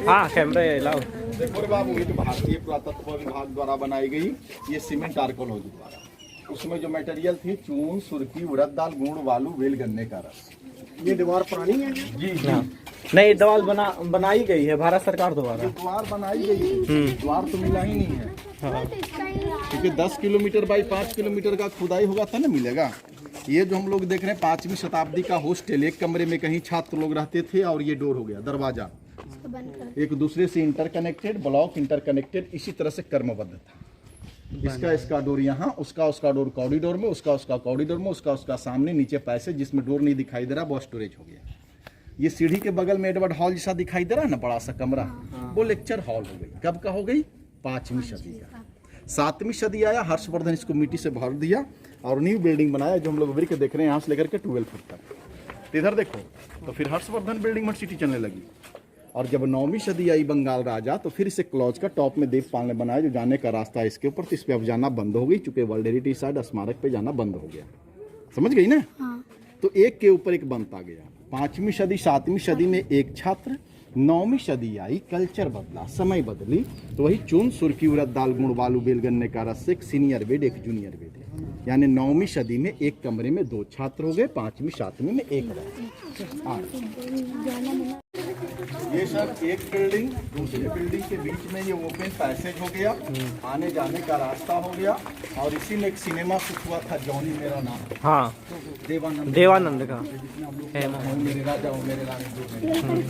हाँ कैमरा लाओ। देखो रे बाबू, ये तो भारतीय पुरातत्व विभाग द्वारा बनाई गई ये सीमेंट आर्कोलॉजी द्वारा, उसमें जो मटेरियल थी चून, सुर्खी, उड़द दाल, गुड़, बालू, बेल, गन्ने का रस। ये दीवार पुरानी है जी जी। नहीं, दीवार बनाई गई है भारत सरकार द्वारा। द्वार बनाई गई है, द्वार तो मिला ही नहीं है। हाँ। क्योंकि 10 किलोमीटर बाई 5 किलोमीटर का खुदाई होगा था ना मिलेगा। ये जो हम लोग देख रहे हैं 5वीं शताब्दी का हॉस्टल, एक कमरे में कहीं छात्र लोग रहते थे और ये डोर हो गया, दरवाजा एक दूसरे से इंटरकनेक्टेड, ब्लॉक इंटरकनेक्टेड, इसी तरह से क्रमबद्ध था। इसका डोर यहाँ, उसका डोर कॉरिडोर में, उसका कॉरिडोर में, उसका सामने, नीचे पैसेज जिसमें डोर नहीं दिखाई दे रहा वो स्टोरेज हो गया। ये सीढ़ी के बगल में एडवर्ड हॉल जैसा दिखाई दे रहा है ना, बड़ा सा कमरा, वो लेक्चर हॉल हो गई। कब का हो गई? 5वीं सदी का। 7वीं सदी आया, हर्षवर्धन इसको मिट्टी से भर दिया और न्यू बिल्डिंग बनाया जो हम लोग वृक्ष देख रहे हैं यहाँ से लेकर के 12 फुट तक। तो इधर देखो, तो फिर हर्षवर्धन बिल्डिंग में सिटी चलने लगी। और जब 9वीं सदी आई बंगाल राजा, तो फिर इसे क्लॉज का टॉप में देवपाल ने बनाया, जो जाने का रास्ता है इसके ऊपर, तो इस पे अब जाना बंद हो गई, चूंकि वर्ल्ड हेरिटेज साइट स्मारक पे जाना बंद हो गया। समझ गई ना? हाँ। तो एक के ऊपर एक बनता गया। 5वीं सदी 7वीं सदी में एक छात्र, 9वीं सदी आई, कल्चर बदला, समय बदली, तो वही चून, सुर्खी, उड़द दाल, गुड़, बालू, बेल, गन्ने का रस, एक सीनियर बेड, एक जूनियर बेड है। यानी 9वीं सदी में एक कमरे में 2 छात्र हो गए, 5वीं 7वीं में एक रहा। ये सब एक बिल्डिंग दूसरी बिल्डिंग के बीच में ये ओपन पैसेज हो गया, आने जाने का रास्ता हो गया। और इसी में एक सिनेमा शूट हुआ था, जॉनी मेरा नाम। हाँ, देवानंद का मेरे राजा हो मेरे रानी।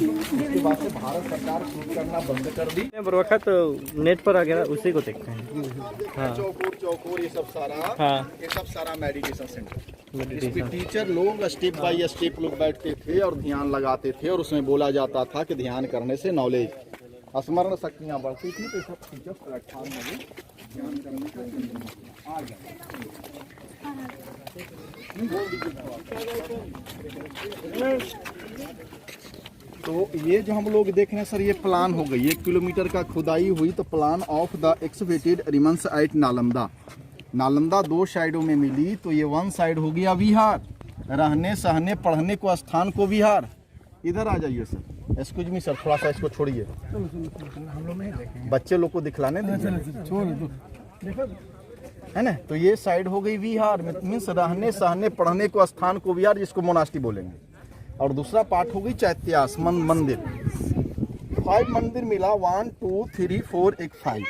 उसके बाद से भारत सरकार शूट करना बंद कर दी। वक्त नेट पर आ गया, उसी को देखते हैं। हाँ। चौकोर ये सब सारा, हाँ। ये सब सारा मेडिटेशन सेंटर। इसमें टीचर लोग स्टेप बाय स्टेप लोग बैठते थे और ध्यान लगाते थे, और उसमें बोला जाता था कि ध्यान करने से नॉलेज, स्मरण शक्तियाँ बढ़ती थी। तो सब टीचर्स प्लेटफॉर्म में ध्यान करने का आ गया। तो ये जो हम लोग देख रहे हैं सर, ये प्लान हो गई, 1 किलोमीटर का खुदाई हुई। तो plan of the excavated remains at Nalanda. Nalanda 2 साइडों में मिली, तो ये 1 साइड हो गया विहार, रहने सहने पढ़ने को स्थान को विहार। इधर आ जाइए सर, एक्सक्यूज मी सर, थोड़ा सा इसको छोड़िए, हम लोग नहीं देखेंगे, बच्चे लोग को दिखलाने देखो है ना। तो ये साइड हो गई विहार, मीन्स रहने सहने पढ़ने को स्थान को विहार, जिसको मोनास्टी बोलेंगे। और दूसरा पार्ट हो गई चैत्यास, मंदिर। 5 मंदिर मिला, 1 2 3 4 1 5।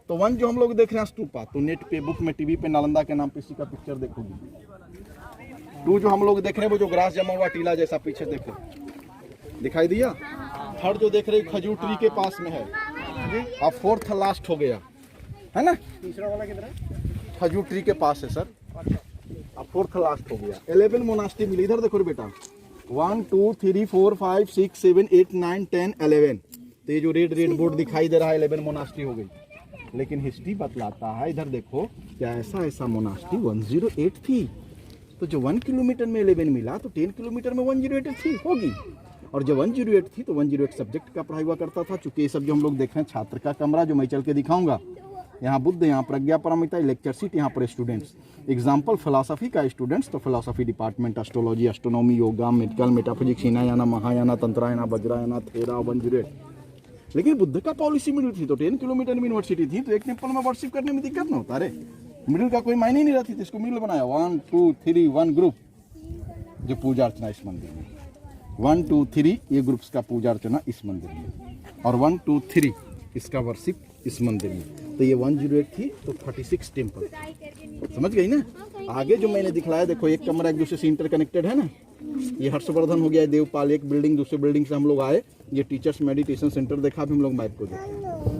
तो 1 जो हम लोग देख रहे हैं स्तूपा, तो नेट पे, बुक में, टीवी पे नालंदा के नाम पे इसी का पिक्चर देखोगे। 2 जो हम लोग देख रहे हैं वो जो ग्रास जमा हुआ टीला जैसा पीछे देखो, दिखाई दिया। 3rd जो देख रहे हैं खजूर ट्री के पास में है। अब 4th लास्ट हो गया है ना, तीसरा वाला किधर है? खजूर ट्री के पास है सर। अब 4th लास्ट हो गया। 11 मोनास्ट्री मिली, इधर देखो बेटा, 1 2 3 4 5 6 7 8 9 10 11। तो ये जो रेड बोर्ड दिखाई दे रहा है 11 मोनास्ट्री हो गई। लेकिन हिस्ट्री बतलाता है, इधर देखो, क्या ऐसा मोनास्ट्री 108 थी। तो जो 1 किलोमीटर में 11 मिला, तो 10 किलोमीटर में 108 थी होगी। और जब 108 थी तो 108 सब्जेक्ट का पढ़ाई हुआ करता था। चूंकि ये सब जो हम लोग देख रहे हैं छात्र का कमरा, जो मैं चल के दिखाऊंगा, यहाँ बुद्ध, यहाँ प्रज्ञा पारमिता, लेक्चर सीट, यहाँ पर स्टूडेंट्स। एग्जाम्पल फिलोसफी का स्टूडेंट्स, तो philosophy department, astrology, astronomy, yoga, medical, metaphysics, Hinayana, Mahayana, Tantrayana, Vajrayana, Thera, 108। लेकिन बुद्ध का पॉलिसी मिडिल थी, तो 10 किलोमीटर में यूनिवर्सिटी थी, तो एक टेम्पल में वर्शिप करने में दिक्कत ना होता। अरे मिडिल का कोई मायने नहीं रहती थी, इसको मिडिल बनाया। 1 2 3 1 ग्रुप जो पूजा अर्चना इस मंदिर में, 1 2 3 ये ग्रुप्स का पूजा अर्चना इस मंदिर में, और 1 2 3 इसका वर्शिप इस मंदिर में। तो ये 108 थी, तो 36 टेम्पल। समझ गई ना? आगे जो मैंने दिखलाया देखो, एक कमरा एक दूसरे से इंटरकनेक्टेड है ना। ये हर्षवर्धन हो गया, देवपाल एक बिल्डिंग, दूसरे बिल्डिंग से हम लोग आए। ये टीचर्स मेडिटेशन सेंटर देखा, भी हम लोग मैप को देखे।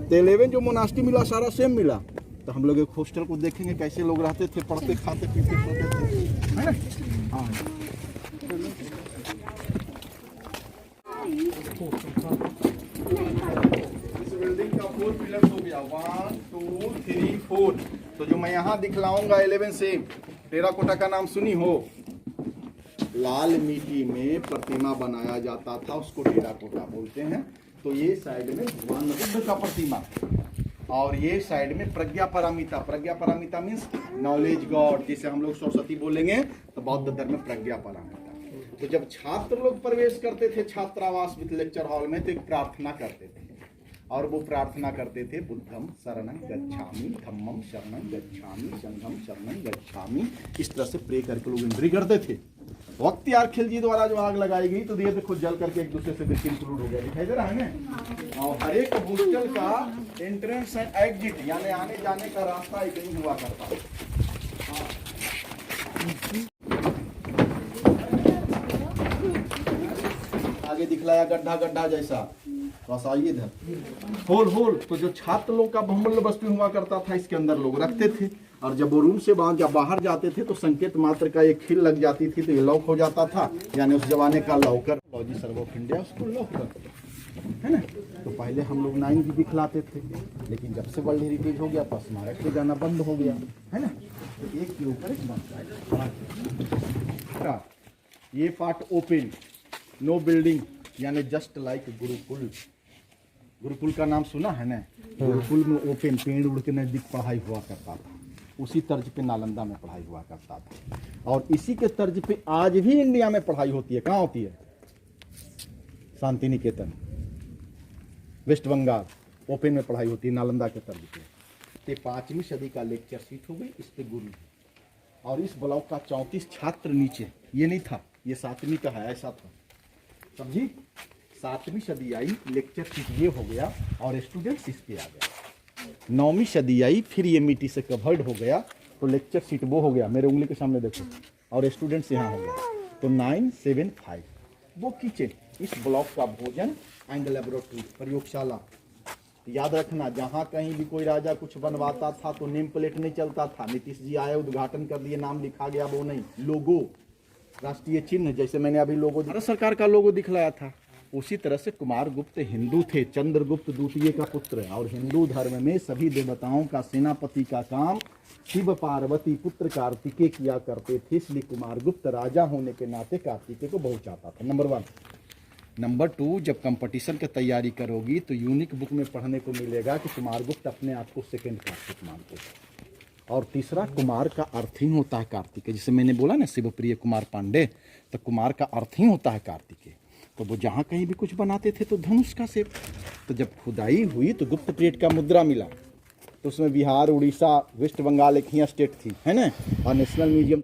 तो 11 जो मोनास्ट्री मिला सारा सेम मिला। तो हम लोग एक हॉस्टल को देखेंगे, कैसे लोग रहते थे, पढ़ते खाते पीते सोते थे, है ना। हाँ, इस बिल्डिंग का 4 पिलर्स हो गया, 1 2 3 4। तो जो मैं यहाँ दिखलाऊंगा 11 से, टेराकोटा का नाम सुनी हो, लाल मिट्टी में प्रतिमा बनाया जाता था, उसको टेराकोटा बोलते हैं। तो ये साइड में भगवान बुद्ध का प्रतिमा, और ये साइड में प्रज्ञा पारमिता। प्रज्ञा पारमिता मीन्स नॉलेज गॉड, जैसे हम लोग सरस्वती बोलेंगे तो बौद्ध धर्म में प्रज्ञा पारमिता। तो जब छात्र लोग प्रवेश करते थे छात्रावास विद लेक्चर हॉल में तो एक प्रार्थना करते थे, और वो प्रार्थना करते थे बुद्धम शरणं गच्छामि, धम्मम शरणं गच्छामि, संघम शरणं गच्छामि। इस तरह से प्रे करके लोग एंट्री करते थे। वक्त यार खिलजी द्वारा जो आग लगाई गई तो ये देखो जल करके एक दूसरे से बिल्कुल इंक्लूड हो गया, दिखाई दे रहा है ना। और हर एक हॉस्टल का एंट्रेंस एंड एग्जिट यानी आने जाने का रास्ता एक ही हुआ करता है। आगे दिखलाया गड्ढा गड्ढा जैसा, बस आइए इधर होल। तो जो छात्र लोग का बहुमूल्य वस्तु हुआ करता था इसके अंदर लोग रखते थे, और जब वो रूम से जब बाहर जाते थे तो संकेत मात्र का एक खिल लग जाती थी तो ये लॉक हो जाता था, यानी उस जमाने का लॉकर लॉजी सर्व ऑफ इंडिया उसको लॉकर है ना। तो पहले हम लोग 9 भी दिखलाते थे, लेकिन जब से वर्ल्ड हेरिटेज हो गया तो स्मारक से जाना बंद हो गया है ना। तो एक के ऊपर एक बनता। ये पार्ट ओपन, नो बिल्डिंग, यानी जस्ट लाइक गुरुकुल। गुरुकुल का नाम सुना है ना, गुरुकुल में ओपन पेड़ उड़ के नजदीक पढ़ाई हुआ करता था, उसी तर्ज पे नालंदा में पढ़ाई हुआ करता था, और इसी के तर्ज पे आज भी इंडिया में पढ़ाई होती है। कहाँ होती है? शांति निकेतन, वेस्ट बंगाल, ओपन में पढ़ाई होती है नालंदा के तर्ज पे। 5वीं सदी का लेक्चर सीट हो गई, इस पे गुरु, और इस ब्लॉक का 34 छात्र नीचे, ये नहीं था, ये 7वीं का है, ऐसा था, समझी। 7वीं सदी आई, लेक्चर सीट ये हो गया और स्टूडेंट्स इस पे आ गया। 9वीं सदी आई, फिर ये मिट्टी से कवर्ड हो गया तो लेक्चर सीट वो हो गया, मेरे उंगली के सामने देखो, और स्टूडेंट्स यहाँ हो गया। तो 975 वो किचन, इस ब्लॉक का भोजन एंड लेबोरेटरी, प्रयोगशाला। याद रखना, जहाँ कहीं भी कोई राजा कुछ बनवाता था तो नेम प्लेट नहीं चलता था। नीतीश जी आए, उद्घाटन कर दिए, नाम लिखा गया, वो नहीं, लोगो, राष्ट्रीय चिन्ह, जैसे मैंने अभी लोगो भारत सरकार का लोगो दिखलाया था। उसी तरह से कुमार गुप्त हिंदू थे, चंद्रगुप्त द्वितीय का पुत्र, और हिंदू धर्म में सभी देवताओं का सेनापति का काम शिव पार्वती पुत्र कार्तिकेय किया करते थे, इसलिए कुमार गुप्त राजा होने के नाते कार्तिकेय को बहुत चाहता था। नंबर 1। नंबर 2, जब कंपटीशन की तैयारी करोगी तो यूनिक बुक में पढ़ने को मिलेगा कि कुमार गुप्त अपने आप को सेकेंड कार्तिक मानते थे। और तीसरा, कुमार का अर्थ ही होता है कार्तिकेय, जैसे मैंने बोला ना शिवप्रिय कुमार पांडे, तो कुमार का अर्थ ही होता है कार्तिकेय। तो वो जहाँ कहीं भी कुछ बनाते थे तो धनुष का शेप। तो जब खुदाई हुई तो गुप्त पीरियड का मुद्रा मिला, तो उसमें बिहार, उड़ीसा, वेस्ट बंगाल एक ही स्टेट थी, है ना, और नेशनल म्यूजियम